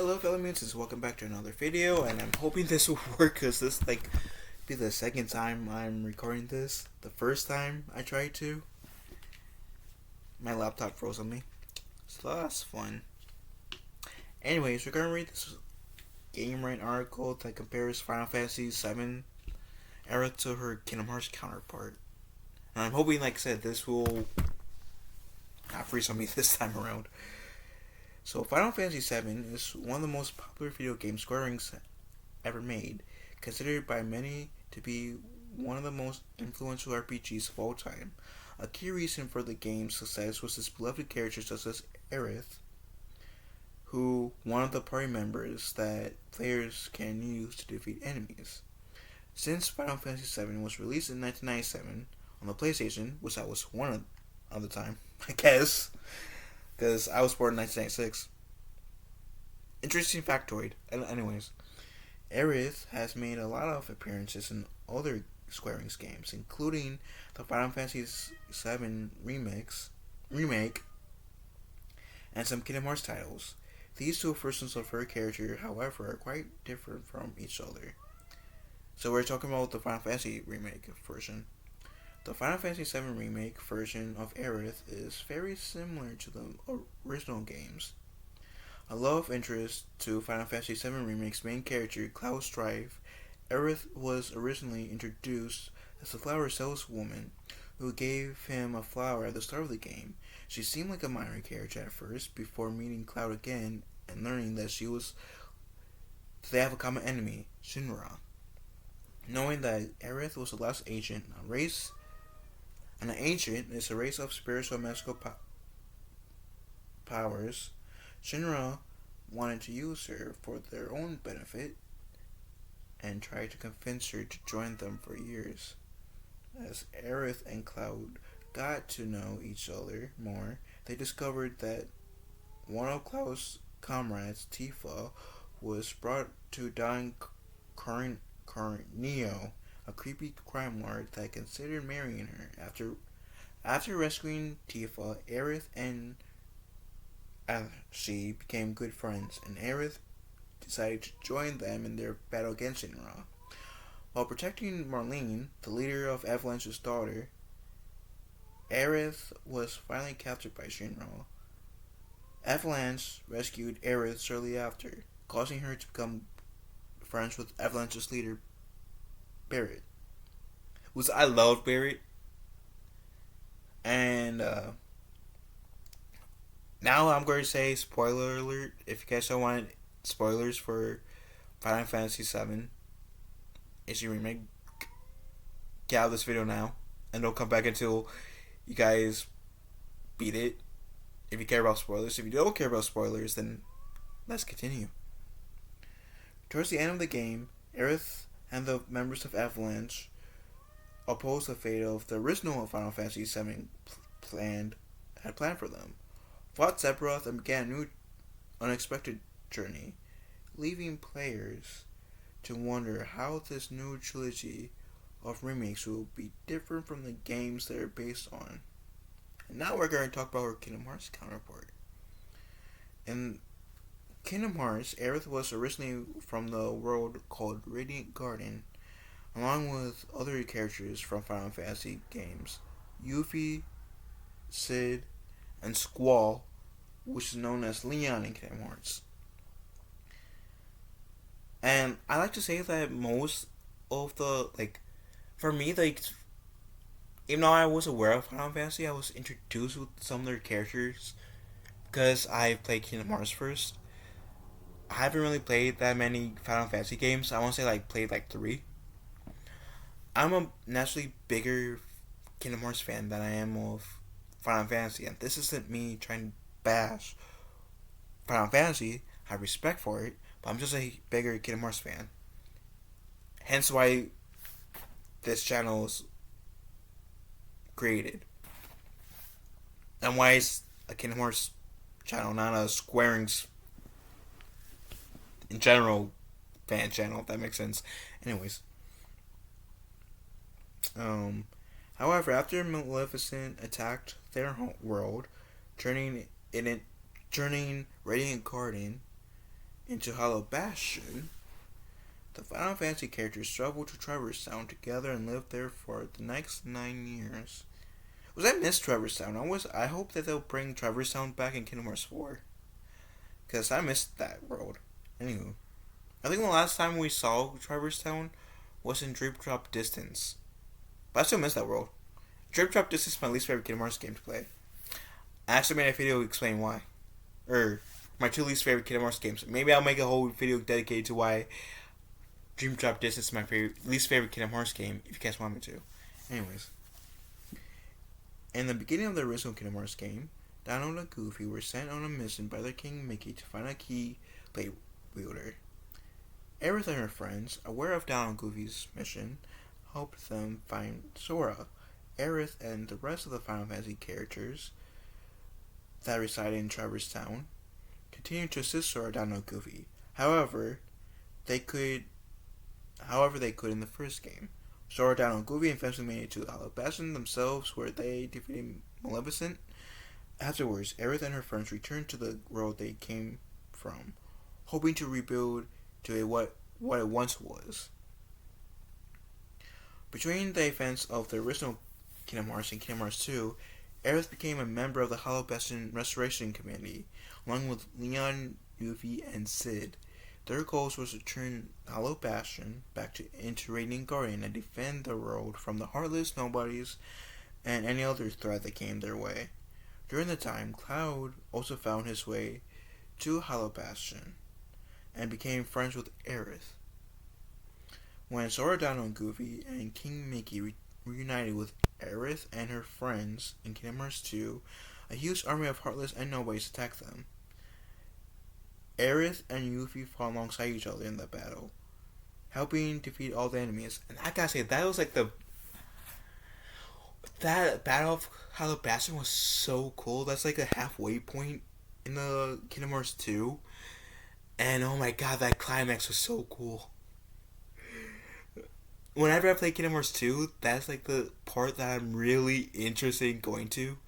Hello fellow mutants, welcome back to another video, and I'm hoping this will work because this be the second time I'm recording this. The first time I tried to, my laptop froze on me, so that's fun. Anyways, we're gonna read this GameRant article that compares Final Fantasy VII Aerith to her Kingdom Hearts counterpart, and I'm hoping, like I said, this will not freeze on me this time around. So, Final Fantasy VII is one of the most popular video game Square Enix ever made, considered by many to be one of the most influential RPGs of all time. A key reason for the game's success was its beloved characters such as Aerith, who one of the party members that players can use to defeat enemies. Since Final Fantasy VII was released in 1997 on the PlayStation, which I was one of the time, I guess, because I was born in 1996. Interesting factoid. Anyways, Aerith has made a lot of appearances in other Square Enix games, including the Final Fantasy VII remake, and some Kingdom Hearts titles. These two versions of her character, however, are quite different from each other. So we're talking about the Final Fantasy remake version. The Final Fantasy VII Remake version of Aerith is very similar to the original games. A love interest to Final Fantasy VII Remake's main character, Cloud Strife, Aerith was originally introduced as a flower saleswoman who gave him a flower at the start of the game. She seemed like a minor character at first, before meeting Cloud again and learning that they have a common enemy, Shinra. Knowing that Aerith was the last agent, an agent is a race of spiritual magical powers. Shinra wanted to use her for their own benefit and tried to convince her to join them for years. As Aerith and Cloud got to know each other more, they discovered that one of Cloud's comrades, Tifa, was brought to dying Corneo, a creepy crime lord that considered marrying her. After rescuing Tifa, Aerith and she became good friends, and Aerith decided to join them in their battle against Shinra. While protecting Marlene, the leader of Avalanche's daughter, Aerith was finally captured by Shinra. Avalanche rescued Aerith shortly after, causing her to become friends with Avalanche's leader, Barrett. I love Barrett. And now I'm going to say spoiler alert. If you guys don't want spoilers for Final Fantasy VII HD Remake, get out of this video now. And don't come back until you guys beat it. If you care about spoilers. If you don't care about spoilers, then let's continue. Towards the end of the game, Aerith and the members of Avalanche opposed the fate of the original Final Fantasy VII had planned for them, fought Sephiroth, and began a new, unexpected journey, leaving players to wonder how this new trilogy of remakes will be different from the games they're based on. And now we're going to talk about our Kingdom Hearts counterpart. In Kingdom Hearts, Aerith was originally from the world called Radiant Garden, along with other characters from Final Fantasy games, Yuffie, Cid, and Squall, which is known as Leon in Kingdom Hearts. And I like to say that most of the, for me, even though I was aware of Final Fantasy, I was introduced with some of their characters because I played Kingdom Hearts first. I haven't really played that many Final Fantasy games. I want to say played 3. I'm a naturally bigger Kingdom Hearts fan than I am of Final Fantasy, and this isn't me trying to bash Final Fantasy. I have respect for it, but I'm just a bigger Kingdom Hearts fan. Hence why this channel is created. And why it's a Kingdom Hearts channel, not a Square Enix in general fan channel, if that makes sense. Anyways. However, after Maleficent attacked their world, turning Radiant Garden into Hollow Bastion, the Final Fantasy characters traveled to Traverse Town together and lived there for the next 9 years. I miss Traverse Town. I hope that they'll bring Traverse Town back in Kingdom Hearts 4. Because I missed that world. Anywho, I think the last time we saw Traverse Town was in Drip Drop Distance. But I still miss that world. Drip Drop Distance is my least favorite Kingdom Hearts game to play. I actually made a video to explain why. Or, my 2 least favorite Kingdom Hearts games. Maybe I'll make a whole video dedicated to why Dream Drop Distance is my least favorite Kingdom Hearts game, if you guys want me to. Anyways. In the beginning of the original Kingdom Hearts game, Donald and Goofy were sent on a mission by their King Mickey to find a key blade wielder. Aerith and her friends, aware of Donald and Goofy's mission, helped them find Sora. Aerith and the rest of the Final Fantasy characters that reside in Traverse Town continued to assist Sora, Donald, and Goofy. However, they could in the first game. Sora, Donald, and Goofy eventually made it to Hollow Bastion themselves, where they defeated Maleficent. Afterwards, Aerith and her friends returned to the world they came from, hoping to rebuild to what it once was. Between the events of the original Kingdom Hearts and Kingdom Hearts 2, Aerith became a member of the Hollow Bastion Restoration Committee, along with Leon, Yuffie, and Sid. Their goals was to turn Hollow Bastion back into Radiant Guardian and defend the world from the heartless nobodies and any other threat that came their way. During the time, Cloud also found his way to Hollow Bastion and became friends with Aerith. When Sora, Donald, and Goofy and King Mickey reunited with Aerith and her friends in Kingdom Hearts 2, a huge army of heartless and nobodies attacked them. Aerith and Yuffie fought alongside each other in the battle, helping defeat all the enemies. And I gotta say, that was like that battle of Hollow Bastion was so cool. That's like a halfway point in the Kingdom Hearts 2. And oh my god, that climax was so cool. Whenever I play Kingdom Hearts 2, that's like the part that I'm really interested in going to.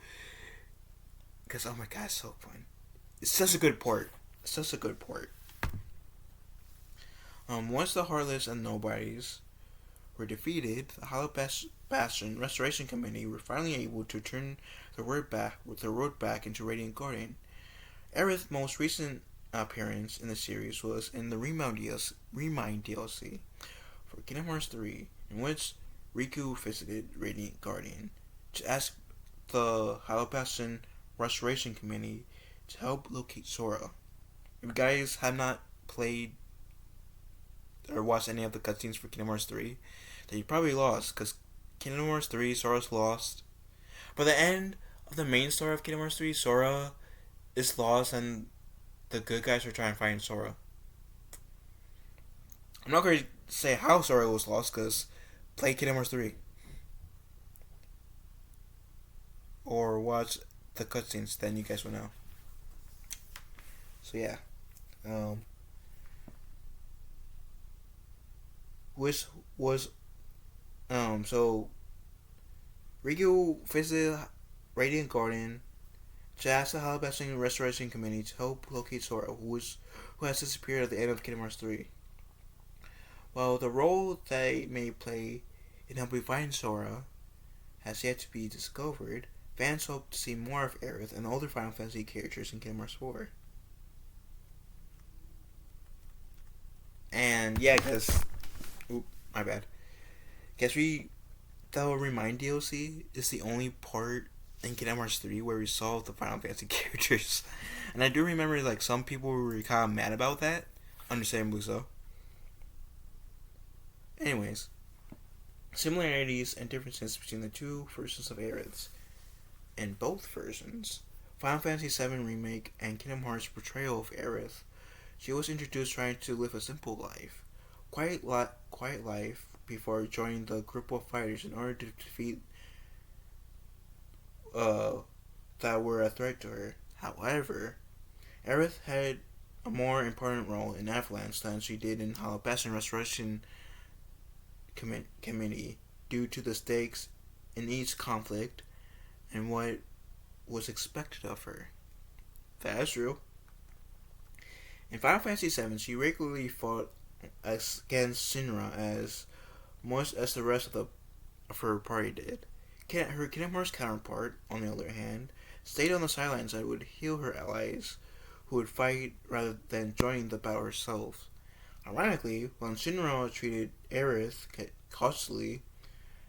Because oh my god, it's so fun. It's such a good port. Once the Heartless and Nobodies were defeated, the Hollow Bastion Restoration Committee were finally able to turn the road back into Radiant Guardian. Aerith's most recent appearance in the series was in the Remind DLC for Kingdom Hearts 3, in which Riku visited Radiant Guardian to ask the Hollow Bastion Restoration Committee to help locate Sora. If you guys have not played or watched any of the cutscenes for Kingdom Hearts 3, then you probably lost, because Kingdom Hearts 3, Sora's lost. By the end of the main story of Kingdom Hearts 3, Sora is lost and the good guys are trying to find Sora. I'm not going to say how Sora was lost, because play Kingdom Hearts 3. Or watch the cutscenes, then you guys will know. So yeah. Which was so Riku visited Radiant Guardian to ask the Hollow Bastion Restoration Committee to help locate Sora, who has disappeared at the end of Kingdom Hearts 3. While the role they may play in helping find Sora has yet to be discovered, fans hope to see more of Aerith and other Final Fantasy characters in Kingdom Hearts 4. And yeah, because my bad. The Remind DLC is the only part in Kingdom Hearts 3 where we saw the Final Fantasy characters. And I do remember like some people were kind of mad about that. Understandably so. Anyways, similarities and differences between the two versions of Aerith. In both versions, Final Fantasy VII Remake and Kingdom Hearts' portrayal of Aerith, she was introduced trying to live a simple life, quiet life before joining the group of fighters in order to defeat that were a threat to her. However, Aerith had a more important role in Avalanche than she did in Hollow Bastion Restoration Committee due to the stakes in each conflict and what was expected of her. That is true. In Final Fantasy VII, she regularly fought against Shinra as much as the rest of her party did. Her Kingdom Hearts counterpart, on the other hand, stayed on the sidelines and would heal her allies, who would fight rather than joining the battle herself. Ironically, when Shinra treated Aerith cautiously,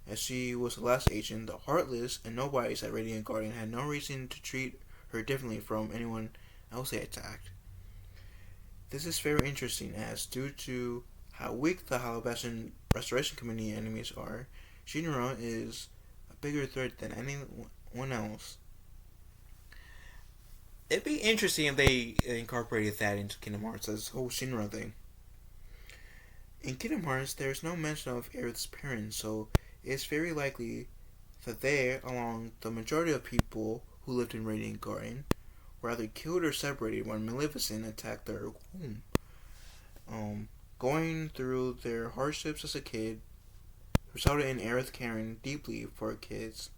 as she was the last agent, the Heartless and nobodies at Radiant Guardian had no reason to treat her differently from anyone else they attacked. This is very interesting, as due to how weak the Hollow Bastion Restoration Community enemies are, Shinra is a bigger threat than anyone else. It'd be interesting if they incorporated that into Kingdom Hearts, this whole Shinra thing. In Kingdom Hearts, there is no mention of Aerith's parents, so it's very likely that they, along the majority of people who lived in Radiant Guardian, were either killed or separated when Maleficent attacked their home. Going through their hardships as a kid resulted in Aerith caring deeply for her kids.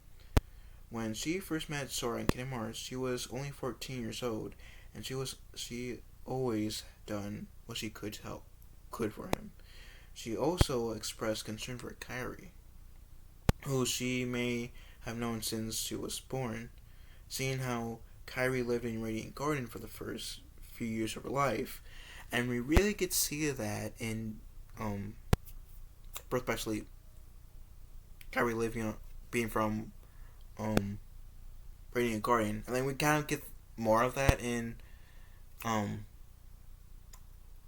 When she first met Sora in Kingdom Hearts, she was only 14 years old, and she always done what she could for him. She also expressed concern for Kairi, who she may have known since she was born, seeing how Kairi lived in Radiant Garden for the first few years of her life, and we really get to see that in Birth by Sleep. Kairi living being from Radiant Guardian, and then we kind of get more of that in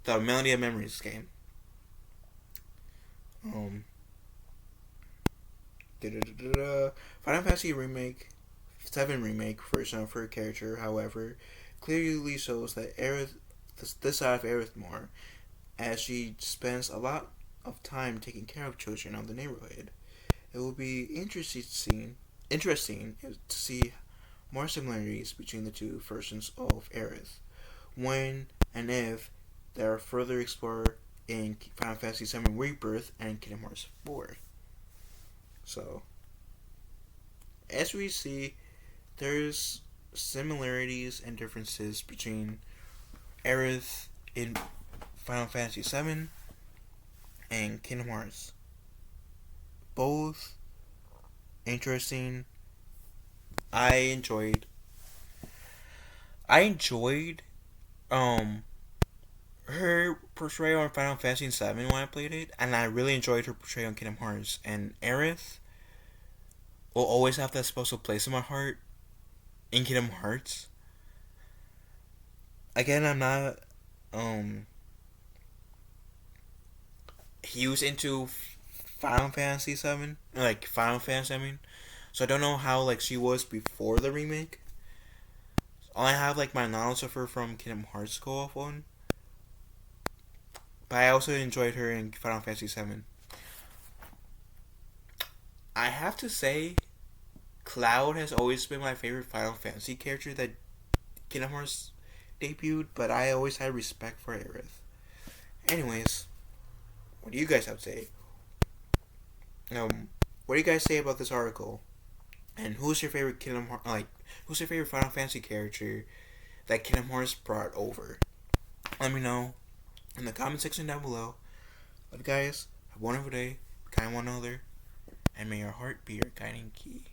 the Melody of Memories game. Final Fantasy Remake 7 remake version of her character, however, clearly shows that Aerith, this side of Aerith more, as she spends a lot of time taking care of children of the neighborhood. It will be interesting to see more similarities between the two versions of Aerith, when and if they are further explored in Final Fantasy VII Rebirth and Kingdom Hearts 4. So, as we see, there's similarities and differences between Aerith in Final Fantasy VII and Kingdom Hearts. Both interesting. I enjoyed her portrayal on Final Fantasy VII when I played it, and I really enjoyed her portrayal on Kingdom Hearts. And Aerith will always have that special place in my heart in Kingdom Hearts. Again, I'm not huge into Final Fantasy VII, like Final Fantasy, I mean. So I don't know how like she was before the remake. I have like my knowledge of her from Kingdom Hearts co-op one, but I also enjoyed her in Final Fantasy VII. I have to say, Cloud has always been my favorite Final Fantasy character that Kingdom Hearts debuted, but I always had respect for Aerith. Anyways, what do you guys have to say? What do you guys say about this article? And who's your favorite who's your favorite Final Fantasy character that Kingdom Hearts brought over? Let me know in the comment section down below. But guys, have a wonderful day, kind one another, and may your heart be your guiding key.